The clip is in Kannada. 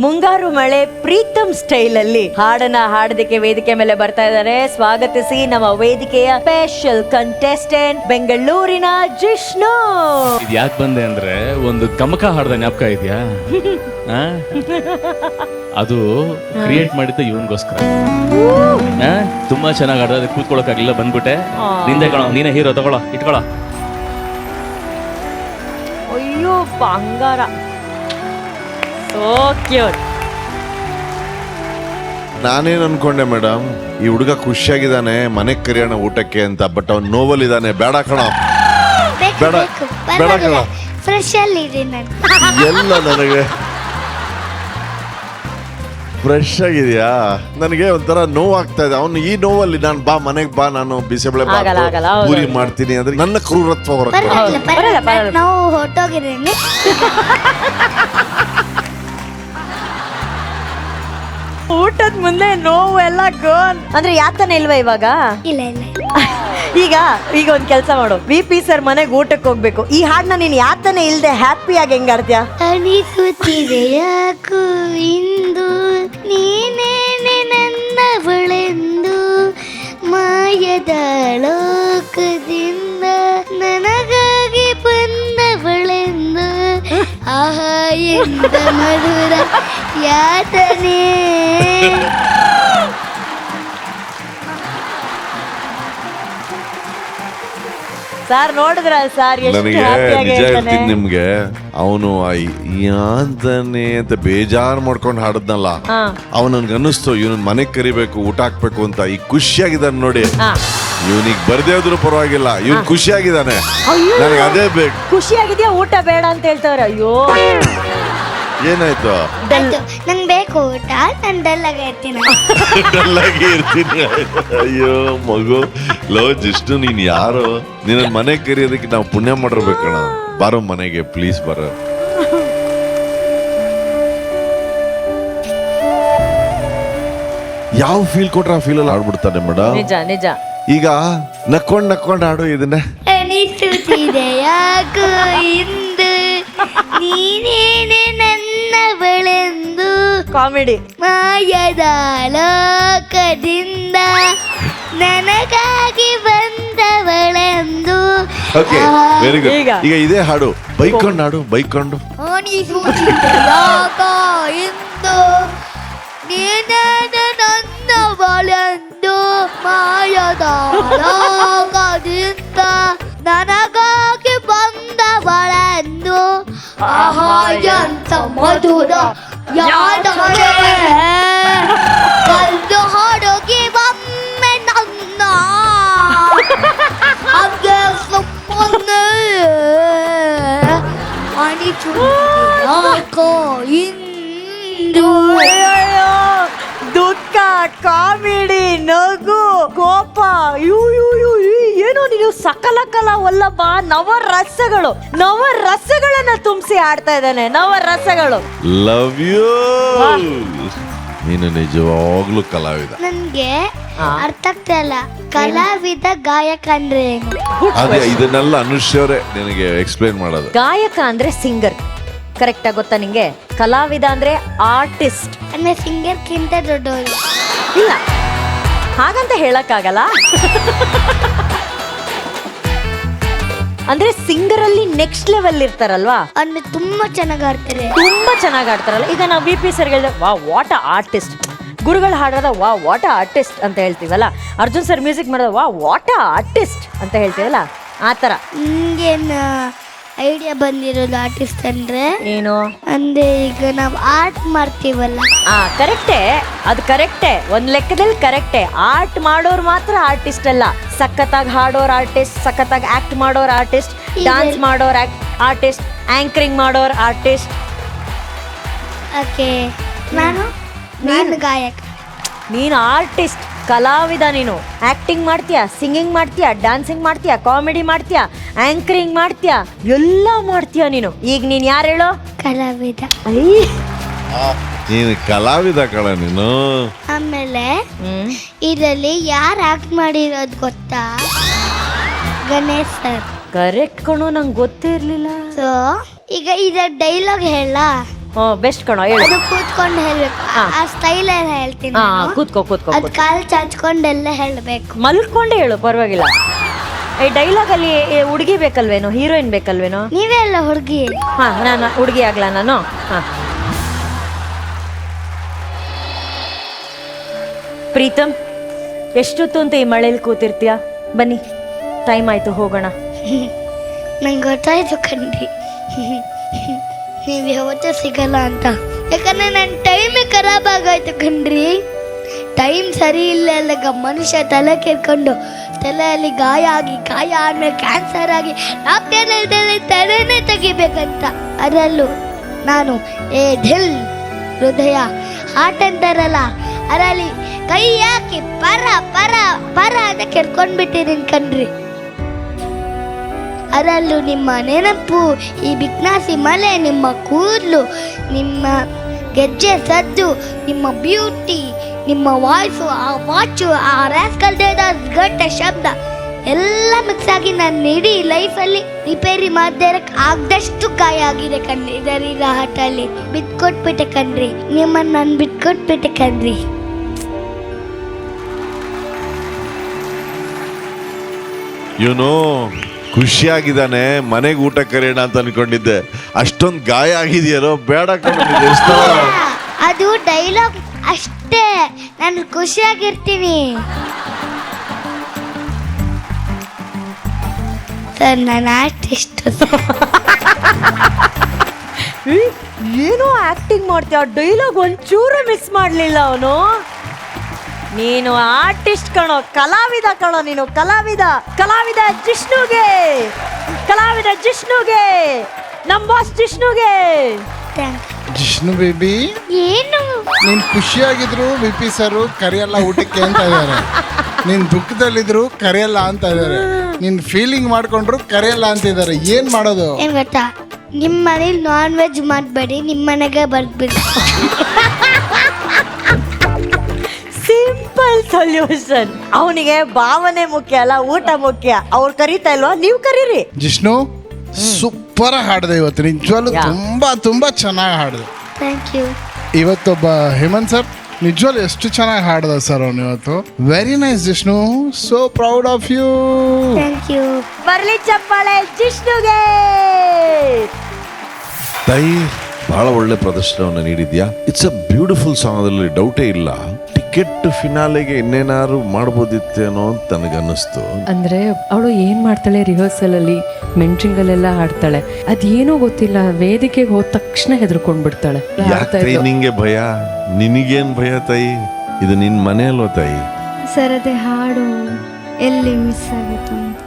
ಮುಂಗಾರು ಮಳೆ ಪ್ರೀತಮ್ ಸ್ಟೈಲ್ ಅಲ್ಲಿ ಹಾಡನ್ನ ಹಾಡೋದಕ್ಕೆ ವೇದಿಕೆ ಮೇಲೆ ಬರ್ತಾ ಇದ್ದಾರೆ. ಸ್ವಾಗತಿಸಿ ನಮ್ಮ ವೇದಿಕೆಯ ಸ್ಪೆಷಲ್ ಕಂಟೆಸ್ಟೆಂಟ್ ಬೆಂಗಳೂರಿನ ಜಿಷ್ಣು. ಇದು ಯಾಕೆ ಬಂದೆ ಅಂದ್ರೆ ಒಂದು ಗಮಕ ಹಾಡ್ದ ಜ್ಞಾಪಕ ಇದೆಯಾ? ಅದು ಕ್ರಿಯೇಟ್ ಮಾಡಿದ್ದ ಇವನ್ಗೋಸ್ಕರ. ತುಂಬಾ ಚೆನ್ನಾಗಿ ಹಾಡ್ದ, ಅದಕ್ಕೆ ಕೂತ್ಕೊಳ್ಳೋಕ್ಕಾಗಿಲ್ಲ, ಬಂದ್ಬಿಟ್ಟೆ. ನಿಂದೆ ಕಣೋ, ನೀನೇ ಹೀರೋ, ತಗೊಳ್ಳೋ, ಇಟ್ಕೊಳ್ಳೋ. ಅಯ್ಯೋ ಬಂಗಾರ, ಸೋ ಕ್ಯೂಟ್. ನಾನೇನ್ ಅನ್ಕೊಂಡೆ ಮೇಡಮ್, ಈ ಹುಡುಗ ಖುಷಿಯಾಗಿದ್ದಾನೆ ಮನೆಗ್ ಕರಿಯೋಣ ಊಟಕ್ಕೆ ಅಂತ, ಬಟ್ ಅವ್ನು ನೋವಲ್ ಇದ್ದಾನೆ. ಬೇಡ ಕಣ, ಬೇಡ ಬೇಡ ಕಣ, ಫ್ರೆಶ್ ಅಲ್ಲಿ ಎಲ್ಲ ನನಗೆ ಫ್ರೆಶ್ ಆಗಿದ್ಯಾ? ನನಗೆ ಒಂಥರ ನೋವಾಗ್ತಾ ಇದೆ. ಅವ್ನು ಈ ನೋವಲ್ಲಿ ನಾನು ಬಾ ಮನೆಗ್ ಬಾ, ನಾನು ಬಿಸಿಬೇಳೆ ಪೂರಿ ಮಾಡ್ತೀನಿ ಅಂದ್ರೆ ನನ್ನ ಕ್ರೂರತ್ವ ಹೊರಗೆ. ನಾವು ಹೊರಟೋಗಿದ್ದೀನಿ. ಊಟದ ಮುಂದೆ ನೋವು ಎಲ್ಲ ಗೋನ್ ಅಂದ್ರೆ ಯಾತನೆ ಇಲ್ವಾ ಇವಾಗ? ಇಲ್ಲ ಇಲ್ಲ. ಈಗ ಒಂದ್ ಕೆಲ್ಸ ಮಾಡು, VP ಸರ್ ಮನೆಗೆ ಊಟಕ್ಕೆ ಹೋಗ್ಬೇಕು. ಈ ಹಾಡ್ನ ನೀನ್ ಯಾತನೆ ಇಲ್ದೆ ಹ್ಯಾಪಿಯಾಗಿ ಹೆಂಗ್ ಆಡ್ತೀಯ? ಅನಿಸುತ್ತಿದೆ ಯಾಕೋ ಇಂದು ನೀನೇನೆ ನನ್ನವಳೆಂದು, ಮಾಯದ ಲೋಕದಿಂದ ನನಗಾಗಿ ಬಂದವಳೆಂದು, ಆಹಾ ಎಂದ ಮಧುರ ಯಾತನೆ. ಸರ್ ನೋಡಿದ್ರ ಸರ್ ಎಷ್ಟು ನನಗೆ ಹ್ಯಾಪಿಯಾಗಿ ನಿಜ ಹೇಳ್ತಾನೆ. ಹೇಳ್ತೀನಿ ನಿಮ್ಗೆ, ಅವನು ಯಾಂತಾನೆ ಅಂತ ಬೇಜಾರು ಮಾಡ್ಕೊಂಡು ಹಾಡದ್ನಲ್ಲ, ಅವನು ನನ್ಗೆ ಅನ್ನಿಸ್ತು ಇವನ್ ಮನೆಗ್ ಕರಿಬೇಕು, ಊಟ ಹಾಕ್ಬೇಕು ಅಂತ. ಈಗ ಖುಷಿಯಾಗಿದ್ದಾನೆ ನೋಡಿ. ಇವನಿಗೆ ಬರ್ದೇ ಹೋದ್ರು ಪರವಾಗಿಲ್ಲ, ಇವನ್ ಖುಷಿಯಾಗಿದ್ದಾನೆ. ನನಗೆ ಅದೇ ಬೇಕು. ಖುಷಿಯಾಗಿದ್ಯಾ? ಊಟ ಬೇಡ ಅಂತ ಹೇಳ್ತಾವ್ರೆ. ಅಯ್ಯೋ ಏನಾಯ್ತು? ನಂಗೆ ಬೇಕು ಊಟ, ನಾನು ಡಲ್ಲಾಗಿ ಇರ್ತೀನಿ. ಡಲ್ಲಾಗಿ ಇರ್ತೀನಿ. ಅಯ್ಯೋ ಮಗು, ಲೋ ಜಿಷ್ಟು, ನೀನ್ ಯಾರು? ನಿನ್ನ ಮನೆಗ್ ಕರಿಯೋದಕ್ಕೆ ನಾವು ಪುಣ್ಯ ಮಾಡಿರ್ಬೇಕಣ. ಬಾರೋ ಮನೆಗೆ ಪ್ಲೀಸ್ ಬರೋ. ಯಾವ ಫೀಲ್ ಕೊಟ್ರೆ ಆ ಫೀಲ್ ಅಲ್ಲಿ ಆಡ್ಬಿಡ್ತಾನೆ ಮೇಡಮ್. ನಿಜ ನಿಜ. ಈಗ ನಕ್ಕೊಂಡ್ ಆಡು ಇದನ್ನ. ಅನಿಸುತ್ತಿದೆ ಯಾಕೋ ಇಂದು ನೀನೇನೆ ನನ್ನವಳೆಂದು, ಕಾಮಿಡಿ. ಮಾಯದ ಲೋಕದಿಂದ ನನಗಾಗಿ ಬಂದವಳೆಂದು. Okay, very good. ಈಗ ಇದೇ ಹಾಡು ಬೈಕೊಂಡು ಹಾಡು, ಬೈಕೊಂಡು. ಅನಿಸುತ್ತಿದೆ ಯಾಕೋ ಇಂದು ನೀನೇನೆ ನನ್ನವಳೆಂದು, ಮಾಯದ ಲೋಕದಿಂದ ನನಗಾಗಿ ಬಂದವಳೆಂದು, ಆಹಾ ಎಂತ ಮಧುರ ಯಾತನೆ. ಕಲ್ಲು ಹೊರಗೆ ಒಮ್ಮೆ ನನ್ನ ಹಾಗೆ ಸುಮ್ಮನೆ ಅನಿಸುತ್ತಿದೆ ಯಾಕೋ ಇಂದು. ಅಯ್ಯಯ್ಯೋ, ದುಃಖ, ಕಾಮಿಡಿ, ನಗು, ಕೋಪ, ಏನೋ ನೀನು ಸಕಲ ಕಲಾ ವಲ್ಲಭ. ನವರಸಗಳನ್ನ ತುಂಬಿಸಿ ಆಡ್ತಾ ಇದ್ದಾನೆ. ನವರಸಗಳು. Love you. ನೀನು ನಿಜವಾಗ್ಲೂ ಕಲಾವಿದ. ನನ್ಗೆ ಅರ್ಥ ಆಗ್ತಾ ಇಲ್ಲ, ಕಲಾವಿದ ಗಾಯಕ ಅಂದ್ರೆ ಏನು? ಅದೇ ಇದನ್ನೆಲ್ಲ ಅನುಷ್ಯವರೇ ನಿನಗೆ ಎಕ್ಸ್ಪ್ಲೇನ್ ಮಾಡೋದು. ಗಾಯಕ ಅಂದ್ರೆ ಸಿಂಗರ್, ಕರೆಕ್ಟ್ ಆಗಿ ಗೊತ್ತಾ ನಿಂಗೆ? ಕಲಾವಿದ ಅಂದ್ರೆ ಆರ್ಟಿಸ್ಟ್. ಅಂದ್ರೆ ಸಿಂಗರ್ಗಿಂತ ದೊಡ್ಡವರು. ಇಲ್ಲ ಹಾಗಂತ ಹೇಳಕ್ಕಾಗಲ್ಲ. ಅಂದ್ರೆ ಸಿಂಗರ್ ಅಲ್ಲಿ ನೆಕ್ಸ್ಟ್ ಲೆವೆಲ್ ಇರ್ತಾರಲ್ವಾ, ಅಂದ್ರೆ ತುಂಬಾ ಚೆನ್ನಾಗಿ ಆಡ್ತಾರೆ. ತುಂಬಾ ಚೆನ್ನಾಗಿ ಆಡ್ತಾರಲ್ಲ. ಈಗ ನಾವು VP ಸರ್ ಹೇಳಿದ್ರೆ ವಾ ವಾಟ್ ಆರ್ಟಿಸ್ಟ್, ಗುರುಗಳು ಹಾಡೋದ ವಾ ವಾಟ್ ಆರ್ಟಿಸ್ಟ್ ಅಂತ ಹೇಳ್ತೀವಲ್ಲ, ಅರ್ಜುನ್ ಸರ್ ಮ್ಯೂಸಿಕ್ ಮಾಡೋದ ವಾ ವಾಟ್ ಆರ್ಟಿಸ್ಟ್ ಅಂತ ಹೇಳ್ತೀವಲ್ಲ, ಆ ಥರ. ನಿಂಗೇನು ಐಡಿಯಾ ಬಂದಿರೋದು ಆರ್ಟಿಸ್ಟ್ ಅಂದ್ರೆ ಏನು ಅಂದ್ರೆ ಈಗ ನಾವು ಆರ್ಟ್ ಮಾಡ್ತೀವಲ್ಲ. ಕರೆಕ್ಟೇ, ಅದು ಕರೆಕ್ಟೇ, ಒಂದ್ ಲೆಕ್ಕದಲ್ಲಿ ಕರೆಕ್ಟೇ. ಆರ್ಟ್ ಮಾಡೋರು ಮಾತ್ರ ಆರ್ಟಿಸ್ಟ್ ಅಲ್ಲ. ಸಖತ್ತಾಗಿ ಹಾಡೋರ್ ಆರ್ಟಿಸ್ಟ್, ಸಖತ್ತಾಗಿ ಆಕ್ಟ್ ಮಾಡೋರ್ ಆರ್ಟಿಸ್ಟ್, ಡಾನ್ಸ್ ಮಾಡೋರ್ ಆರ್ಟಿಸ್ಟ್, ಆಂಕರಿಂಗ್ ಮಾಡೋರ್ ಆರ್ಟಿಸ್ಟ್. ಓಕೆ, ನಾನು ಗಾಯಕ. ನೀನು ಆರ್ಟಿಸ್ಟ್, ಕಲಾವಿದ. ನೀನು ಆಕ್ಟಿಂಗ್ ಮಾಡ್ತೀಯಾ, ಸಿಂಗಿಂಗ್ ಮಾಡ್ತೀಯಾ, ಡ್ಯಾನ್ಸಿಂಗ್ ಮಾಡ್ತೀಯಾ, ಕಾಮಿಡಿ ಮಾಡ್ತೀಯಾ, ಆಂಕರಿಂಗ್ ಮಾಡ್ತೀಯಾ, ಎಲ್ಲ ಮಾಡ್ತೀಯಾ ನೀನು. ಈಗ ನೀನ್ ಯಾರು ಹೇಳೋ? ಕಲಾವಿದ. ನೀನು ಕಲಾವಿದ ಕಣ ನೀನು. ಆಮೇಲೆ ಇದರಲ್ಲಿ ಯಾರು ಆಕ್ಟ್ ಮಾಡಿರೋದು ಗೊತ್ತಾ? ಗಣೇಶ್ ಸರ್. ಕರೆಕ್ಟ್ ಕಣೋ, ನಂಗೆ ಗೊತ್ತೇ ಇರ್ಲಿಲ್ಲ. ಸೊ ಈಗ ಇದರ ಡೈಲಾಗ್ ಹೇಳ. ಬೆಸ್ಟ್ ಕಣೋ ಹೇಳು. ಅದು ಕೂತ್ಕೊಂಡು ಹೇಳ್ಬೇಕು. ಆ ಸ್ಟೈಲ್ ಎಲ್ಲ ಹೇಳ್ತೀನಿ ಹಾ ನಾನು. ಕೂತ್ಕೋ ಕೂತ್ಕೋ ಅದ್ ಕಾಲ್ ಚಾಚ್ಕೊಂಡೆಲ್ಲ ಹೇಳ್ಬೇಕು. ಮಲ್ಕೊಂಡೇ ಹೇಳು ಪರವಾಗಿಲ್ಲ. ಈ ಡೈಲಾಗ್ ಅಲ್ಲಿ ಹುಡುಗಿ ಬೇಕಲ್ವೇನೋ, ಹೀರೋಯಿನ್ ಬೇಕಲ್ವೇನೋ? ನೀವೇ ಅಲ್ಲ ಹುಡುಗಿ. ಹಾ ನಾನು ಹುಡುಗಿ ಆಗ್ಲಾ ನಾನು? ಹಾ. ಪ್ರೀತಮ್, ಎಷ್ಟೊತ್ತು ಅಂತ ಈ ಮಳೇಲಿ ಕೂತಿರ್ತೀಯ? ಬನ್ನಿ, ಟೈಮ್ ಆಯ್ತು, ಹೋಗೋಣ. ನಂಗೆ ಗೊತ್ತಾಯ್ತು ಕಣ್ರಿ, ನೀವು ಯಾವತ್ತೂ ಸಿಗಲ್ಲ ಅಂತ. ಯಾಕಂದ್ರೆ ನನ್ನ ಟೈಮೇ ಖರಾಬ್ ಆಗೋಯ್ತು ಕಣ್ರಿ. ಟೈಮ್ ಸರಿ ಇಲ್ಲ ಅಲ್ಲಾಗ ಮನುಷ್ಯ ತಲೆ ಕೆರ್ಕೊಂಡು ತಲೆಯಲ್ಲಿ ಗಾಯ ಆದ್ಮೇಲೆ ಕ್ಯಾನ್ಸರ್ ಆಗಿ ಡಾಕ್ಟರ್ ತಲೆನೇ ತೆಗಿಬೇಕಂತ. ಅದರಲ್ಲೂ ನಾನು ದಿಲ್ ಹೃದಯ ಹಾರ್ಟ್ ಅಂತಾರಲ್ಲ, ಅದರಲ್ಲಿ ಕೈ ಹಾಕಿ ಪರ ಪರ ಪರ ಅಂತ ಕೆರ್ಕೊಂಡ್ಬಿಟ್ಟಿದ್ದೀನಿ ಕಣ್ರಿ. ಅದರಲ್ಲೂ ನಿಮ್ಮ ನೆನಪು, ಈ ಬಿಕ್ನಾಸಿ ಮಲೆ, ನಿಮ್ಮ ಕೂದಲು, ನಿಮ್ಮ ಗೆಜ್ಜೆ ಸದ್ದು, ನಿಮ್ಮ ಬ್ಯೂಟಿ, ನಿಮ್ಮ ವಾಯ್ಸು, ಆ ವಾಚು, ಆ ರ್ಯಾಸ್ಕಲ್ ಗಟ್ಟ ಶಬ್ದ ಎಲ್ಲ ಮಿಕ್ಸ್ ಆಗಿ ನನ್ನ ಇಡೀ ಲೈಫಲ್ಲಿ ರಿಪೇರಿ ಮಾಡದೇ ಆಗದಷ್ಟು ಗಾಯ ಆಗಿದೆ ಕಣ್ರಿ. ಇದರೀಗ ಹಾಟಲ್ಲಿ ಬಿಟ್ಕೊಟ್ಬಿಟ್ಟೆ ಕಣ್ರಿ, ನಿಮ್ಮನ್ನು ನಾನು ಬಿಟ್ಕೊಟ್ಬಿಟ್ಟೆ ಕಣ್ರಿ. ಇವನು ಖುಷಿಯಾಗಿದ್ದಾನೆ, ಮನೆಗೆ ಊಟ ಕರೆಯೋಣ ಅಂತ ಅನ್ಕೊಂಡಿದ್ದೆ. ಅಷ್ಟೊಂದು ಗಾಯ ಆಗಿದೆಯೋ ಬೇಡ ಕಣ್ಣಿದೆ. ಅದು ಡೈಲಾಗ್ ಅಷ್ಟೇ, ನಾನು ಖುಷಿಯಾಗಿರ್ತೀನಿ ಸರ್. ನಾನು ಆರ್ಟಿಸ್ಟ್. ಏನೋ ಆಕ್ಟಿಂಗ್ ಮಾಡ್ತೀಯ, ಡೈಲಾಗ್ ಒಂಚೂರು ಮಿಸ್ ಮಾಡಲಿಲ್ಲ ಅವನು. ನೀನು ಆರ್ಟಿಸ್ಟ್ ಕಣೋ, ಕಲಾವಿದ ಕಣೋ ನೀನು, ಕಲಾವಿದ. ಕಲಾವಿದ ಜಿಷ್ಣುಗೆ, ಕಲಾವಿದ ಜಿಷ್ಣುಗೆ, ನಮ್ಮ ಬಾಸ್ ಜಿಷ್ಣುಗೆ. ಜಿಷ್ಣು ಬೇಬಿ, ಏನು ನೀನ್ ಖುಷಿಯಾಗಿದ್ರು ವಿಪಿ ಸರ್ ಕರೆಯಲ್ಲ ಊಟಕ್ಕೆ ಅಂತ ಇದ್ದಾರೆ. ನೀನ್ ದುಃಖದಲ್ಲಿದ್ರು ಕರೆಯಲ್ಲ ಅಂತ ಇದ್ದಾರೆ. ನೀನ್ ಫೀಲಿಂಗ್ ಮಾಡ್ಕೊಂಡ್ರು ಕರೆಯಲ್ಲ ಅಂತಿದ್ದಾರೆ. ಏನ್ ಮಾಡೋದು? ಏನ್ ಗೊತ್ತಾ, ನಿಮ್ಮ ಮನೇಲಿ ನಾನ್ ವೆಜ್ ಮಾಡಬೇಡಿ, ನಿಮ್ಮ ಮನೆಗೆ ಬರ್ಬಿಡಿ. Simple solution. ಅವನಿಗೆ ಭಾವನೆ ಮುಖ್ಯ ಅಲ್ಲ, ಊಟ ಮುಖ್ಯ. ಅವ್ರು ಕರೀತಾ ಇಲ್ವಾ, ನೀವು ಕರೀರಿ. ಜಿಷ್ಣು ಸೂಪರ್ ಹಾಡಿದೆ ಇವತ್ತು, ನಿಜವಾಗ್ಲೂ ಯಾ. ತುಂಬಾ ತುಂಬಾ ಚೆನ್ನಾಗಿ ಹಾಡಿದೆ. Thank you. ಇವತ್ತೊಬ್ಬ ಹೇಮಂತ್ ಸರ್ ನಿಜವಾಗ್ಲೂ ಎಷ್ಟು ಚೆನ್ನಾಗಿ ಹಾಡಿದ ಸರ್ ಅವನು ಇವತ್ತು. Very nice Jishnu, so proud of you. Thank you. ಬರ್ಲಿ ಚಪ್ಪಾಳೆ ಜಿಷ್ಣುಗೆ. ತಾಯಿ, ಬಹಳ ಒಳ್ಳೆ ಪ್ರದರ್ಶನವನ್ನು ನೀಡಿದ್ಯಾ. ಇಟ್ಸ್ ಅ ಬ್ಯೂಟಿಫುಲ್ ಸಾಂಗ್, ಅದರಲ್ಲಿ ಡೌಟೇ ಇಲ್ಲ. ಟಿಕೆಟ್ ಫಿನಾಲೆಗೆ ಇನ್ನೇನಾದ್ರು ಮಾಡ್ಬೋದಿತ್ತೇನೋ ಅಂತ ನನಗನ್ನಿಸ್ತು. ಅಂದ್ರೆ ಅವಳು ಏನ್ ಮಾಡ್ತಾಳೆ, ರಿಹರ್ಸಲ್ ಅಲ್ಲಿ ಮೆಂಟ್ರಿಂಗ್ ಅಲ್ಲೆಲ್ಲ ಹಾಡ್ತಾಳೆ. ಅದೇನೋ ಗೊತ್ತಿಲ್ಲ, ವೇದಿಕೆಗೆ ಹೋದ ತಕ್ಷಣ ಹೆದರ್ಕೊಂಡ್ಬಿಡ್ತಾಳೆ. ಯಾಕೆ ನಿಂಗೆ ಭಯ? ನಿನಗೇನ್ ಭಯ ತಾಯಿ? ಇದು ನಿನ್ ಮನೆ ಅಲ್ವಾ ತಾಯಿ? ಸರ್ ಅದೇ ಹಾಡು ಎಲ್ಲಿ ಮಿಸ್ ಆಗುತ್ತೆ ಅಂತ.